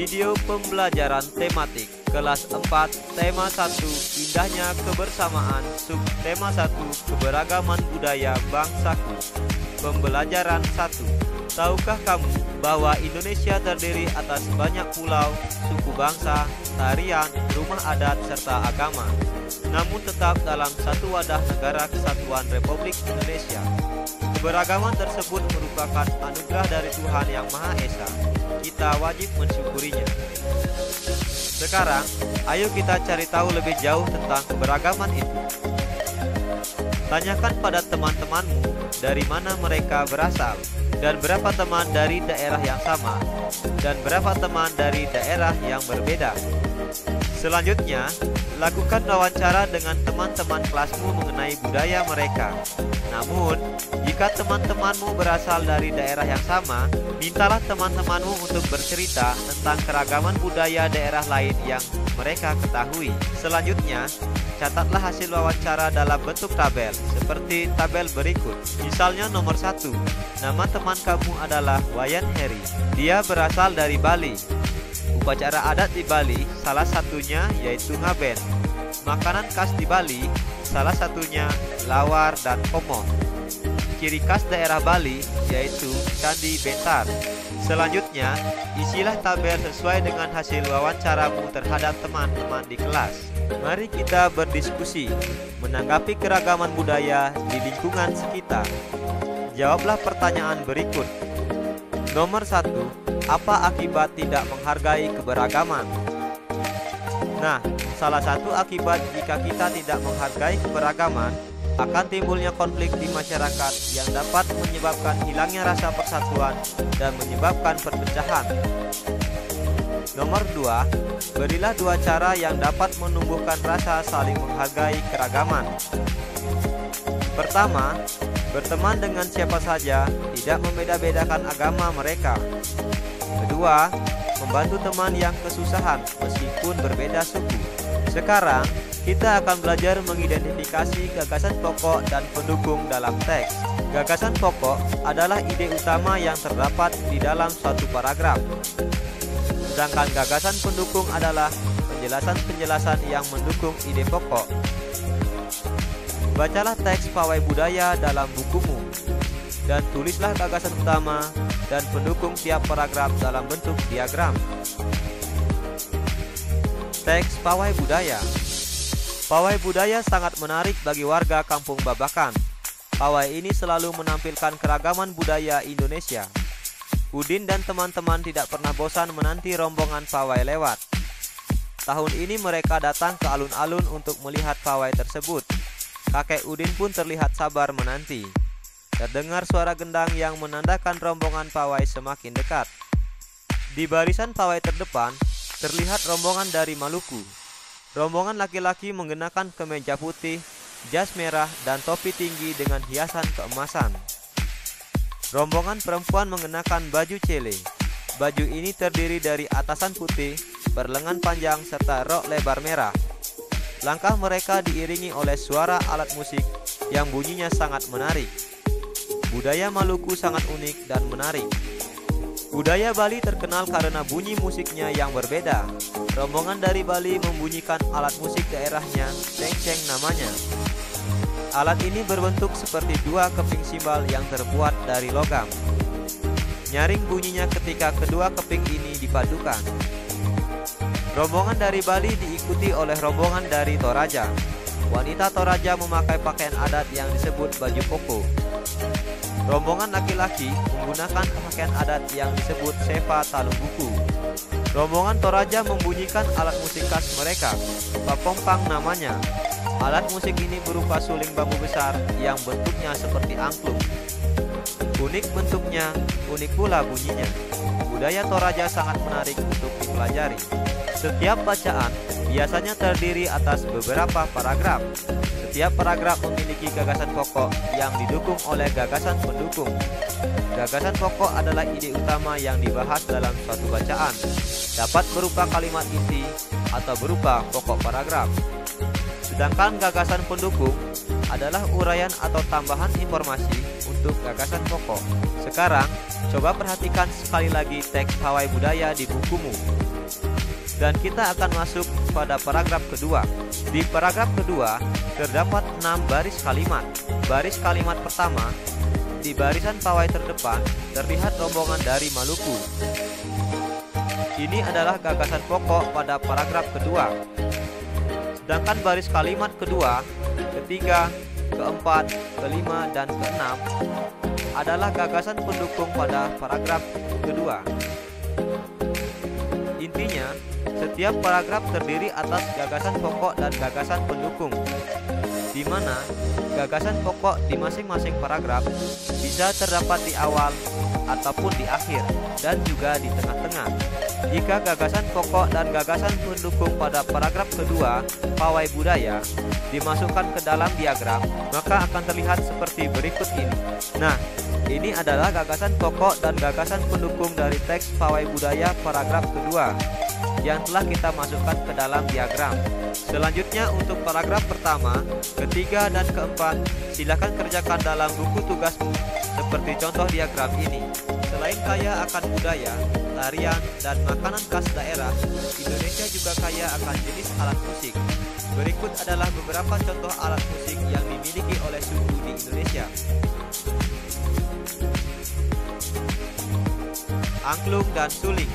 Video pembelajaran tematik kelas 4 tema 1 indahnya kebersamaan, subtema 1 keberagaman budaya bangsaku. Pembelajaran 1. Tahukah kamu bahwa Indonesia terdiri atas banyak pulau, suku bangsa, tarian, rumah adat, serta agama, namun tetap dalam satu wadah negara kesatuan Republik Indonesia. Keberagaman tersebut merupakan anugerah dari Tuhan Yang Maha Esa. Kita wajib mensyukurinya. Sekarang, ayo kita cari tahu lebih jauh tentang keberagaman itu. Tanyakan pada teman-temanmu dari mana mereka berasal, dan berapa teman dari daerah yang sama, dan berapa teman dari daerah yang berbeda. Selanjutnya, lakukan wawancara dengan teman-teman kelasmu mengenai budaya mereka. Namun, jika teman-temanmu berasal dari daerah yang sama, mintalah teman-temanmu untuk bercerita tentang keragaman budaya daerah lain yang mereka ketahui. Selanjutnya, catatlah hasil wawancara dalam bentuk tabel, seperti tabel berikut. Misalnya nomor 1, nama teman kamu adalah Wayan Heri. Dia berasal dari Bali. Upacara adat di Bali, salah satunya yaitu ngaben. Makanan khas di Bali, salah satunya lawar dan komo. Ciri khas daerah Bali, yaitu Candi Bentar. Selanjutnya, isilah tabel sesuai dengan hasil wawancaramu terhadap teman-teman di kelas. Mari kita berdiskusi, menanggapi keragaman budaya di lingkungan sekitar. Jawablah pertanyaan berikut. Nomor 1, apa akibat tidak menghargai keberagaman? Nah, salah satu akibat jika kita tidak menghargai keberagaman, akan timbulnya konflik di masyarakat yang dapat menyebabkan hilangnya rasa persatuan dan menyebabkan perpecahan. Nomor 2, berilah 2 cara yang dapat menumbuhkan rasa saling menghargai keragaman. Pertama, berteman dengan siapa saja, tidak membeda-bedakan agama mereka. Kedua, membantu teman yang kesusahan meskipun berbeda suku. Sekarang, kita akan belajar mengidentifikasi gagasan pokok dan pendukung dalam teks. Gagasan pokok adalah ide utama yang terdapat di dalam suatu paragraf. Sedangkan gagasan pendukung adalah penjelasan-penjelasan yang mendukung ide pokok. Bacalah teks pawai budaya dalam bukumu, dan tulislah gagasan utama dan pendukung tiap paragraf dalam bentuk diagram. Teks pawai budaya. Pawai budaya sangat menarik bagi warga Kampung Babakan. Pawai ini selalu menampilkan keragaman budaya Indonesia. Udin dan teman-teman tidak pernah bosan menanti rombongan pawai lewat. Tahun ini mereka datang ke alun-alun untuk melihat pawai tersebut. Kakek Udin pun terlihat sabar menanti. Terdengar suara gendang yang menandakan rombongan pawai semakin dekat. Di barisan pawai terdepan, terlihat rombongan dari Maluku. Rombongan laki-laki mengenakan kemeja putih, jas merah, dan topi tinggi dengan hiasan keemasan. Rombongan perempuan mengenakan baju cele. Baju ini terdiri dari atasan putih, berlengan panjang, serta rok lebar merah. Langkah mereka diiringi oleh suara alat musik yang bunyinya sangat menarik. Budaya Maluku sangat unik dan menarik. Budaya Bali terkenal karena bunyi musiknya yang berbeda. Rombongan dari Bali membunyikan alat musik daerahnya, cengceng namanya. Alat ini berbentuk seperti 2 keping simbal yang terbuat dari logam. Nyaring bunyinya ketika kedua keping ini dipadukan. Rombongan dari Bali diikuti oleh rombongan dari Toraja. Wanita Toraja memakai pakaian adat yang disebut baju koko. Rombongan laki-laki menggunakan pakaian adat yang disebut sepa talung buku. Rombongan Toraja membunyikan alat musik khas mereka, papompang namanya. Alat musik ini berupa suling bambu besar yang bentuknya seperti angklung. Unik bentuknya, unik pula bunyinya. Budaya Toraja sangat menarik untuk dipelajari. Setiap bacaan biasanya terdiri atas beberapa paragraf. Setiap paragraf memiliki gagasan pokok yang didukung oleh gagasan pendukung. Gagasan pokok adalah ide utama yang dibahas dalam suatu bacaan. Dapat berupa kalimat inti atau berupa pokok paragraf. Sedangkan gagasan pendukung adalah uraian atau tambahan informasi untuk gagasan pokok. Sekarang, coba perhatikan sekali lagi teks pawai budaya di bukumu. Dan kita akan masuk pada paragraf kedua. Di paragraf kedua terdapat 6 baris kalimat. Baris kalimat pertama, di barisan pawai terdepan terlihat rombongan dari Maluku. Ini adalah gagasan pokok pada paragraf kedua. Sedangkan baris kalimat kedua, ketiga, keempat, kelima, dan keenam adalah gagasan pendukung pada paragraf kedua. Intinya, setiap paragraf terdiri atas gagasan pokok dan gagasan pendukung, di mana gagasan pokok di masing-masing paragraf bisa terdapat di awal ataupun di akhir dan juga di tengah-tengah. Jika gagasan pokok dan gagasan pendukung pada paragraf kedua pawai budaya dimasukkan ke dalam diagram, maka akan terlihat seperti berikut ini. Nah, ini adalah gagasan pokok dan gagasan pendukung dari teks pawai budaya paragraf kedua yang telah kita masukkan ke dalam diagram. Selanjutnya untuk paragraf pertama, ketiga, dan keempat, silakan kerjakan dalam buku tugasmu seperti contoh diagram ini. Selain kaya akan budaya, tarian, dan makanan khas daerah, Indonesia juga kaya akan jenis alat musik. Berikut adalah beberapa contoh alat musik yang dimiliki oleh suku di Indonesia. Angklung dan suling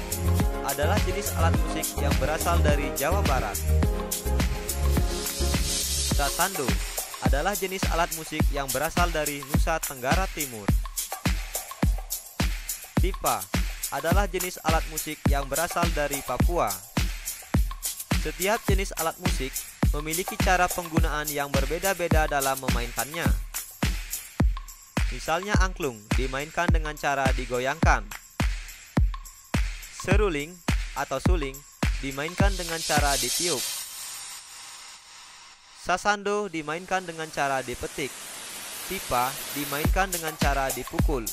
adalah jenis alat musik yang berasal dari Jawa Barat. Sasando adalah jenis alat musik yang berasal dari Nusa Tenggara Timur. Tipa adalah jenis alat musik yang berasal dari Papua. Setiap jenis alat musik memiliki cara penggunaan yang berbeda-beda dalam memainkannya. Misalnya angklung dimainkan dengan cara digoyangkan. Seruling atau suling dimainkan dengan cara ditiup. Sasando dimainkan dengan cara dipetik. Tipa dimainkan dengan cara dipukul.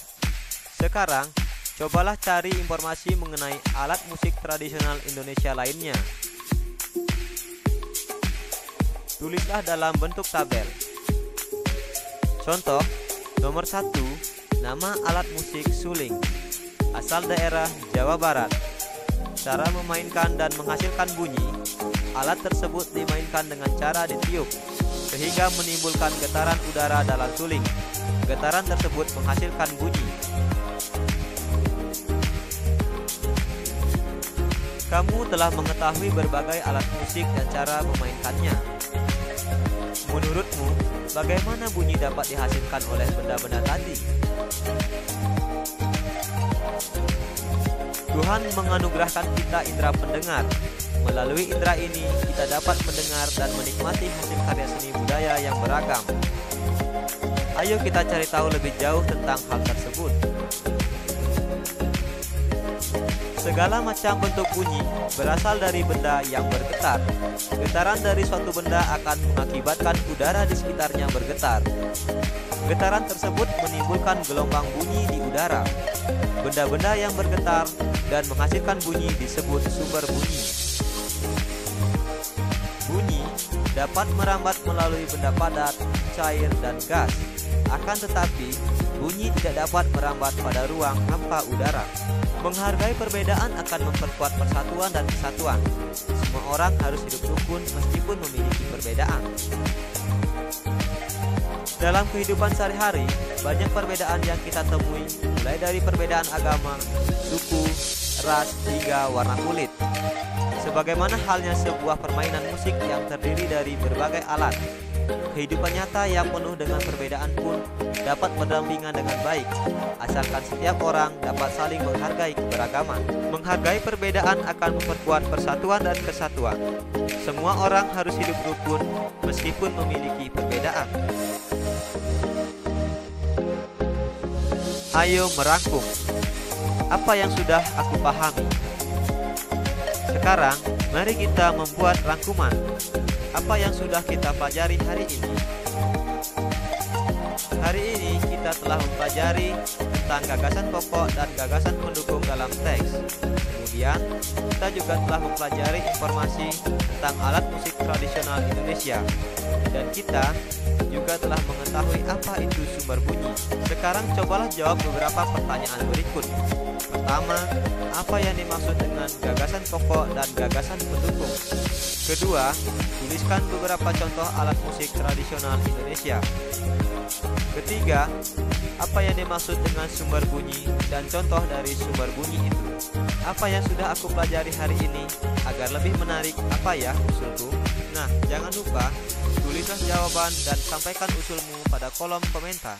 Sekarang, cobalah cari informasi mengenai alat musik tradisional Indonesia lainnya. Tulislah dalam bentuk tabel. Contoh, nomor 1, nama alat musik suling, asal daerah Jawa Barat. Cara memainkan dan menghasilkan bunyi, alat tersebut dimainkan dengan cara ditiup, sehingga menimbulkan getaran udara dalam suling. Getaran tersebut menghasilkan bunyi. Kamu telah mengetahui berbagai alat musik dan cara memainkannya. Menurutmu, bagaimana bunyi dapat dihasilkan oleh benda-benda tadi? Tuhan menganugerahkan kita indera pendengar. Melalui indera ini, kita dapat mendengar dan menikmati hasil karya seni budaya yang beragam. Ayo kita cari tahu lebih jauh tentang hal tersebut. Segala macam bentuk bunyi berasal dari benda yang bergetar. Getaran dari suatu benda akan mengakibatkan udara di sekitarnya bergetar. Getaran tersebut menimbulkan gelombang bunyi di udara. Benda-benda yang bergetar dan menghasilkan bunyi disebut sumber bunyi. Bunyi dapat merambat melalui benda padat, cair, dan gas. Akan tetapi, bunyi tidak dapat merambat pada ruang hampa udara. Menghargai perbedaan akan memperkuat persatuan dan kesatuan. Semua orang harus hidup rukun meskipun memiliki perbedaan. Dalam kehidupan sehari-hari, banyak perbedaan yang kita temui, mulai dari perbedaan agama, suku, ras, hingga warna kulit. Sebagaimana halnya sebuah permainan musik yang terdiri dari berbagai alat, kehidupan nyata yang penuh dengan perbedaan pun dapat berdampingan dengan baik, asalkan setiap orang dapat saling menghargai keberagaman. Menghargai perbedaan akan memperkuat persatuan dan kesatuan. Semua orang harus hidup rukun meskipun memiliki perbedaan. Ayo merangkum. Apa yang sudah aku pahami? Sekarang, mari kita membuat rangkuman. Apa yang sudah kita pelajari hari ini? Hari ini kita telah mempelajari tentang gagasan pokok dan gagasan pendukung dalam teks. Kemudian, kita juga telah mempelajari informasi tentang alat musik tradisional Indonesia. Dan kita juga telah mengetahui apa itu sumber bunyi. Sekarang cobalah jawab beberapa pertanyaan berikut. Pertama, apa yang dimaksud dengan gagasan pokok dan gagasan pendukung? Kedua, tuliskan beberapa contoh alat musik tradisional Indonesia. Ketiga, apa yang dimaksud dengan sumber bunyi dan contoh dari sumber bunyi itu? Apa yang sudah aku pelajari hari ini? Agar lebih menarik, apa ya usulku? Nah, jangan lupa tulislah jawaban dan sampaikan usulmu pada kolom komentar.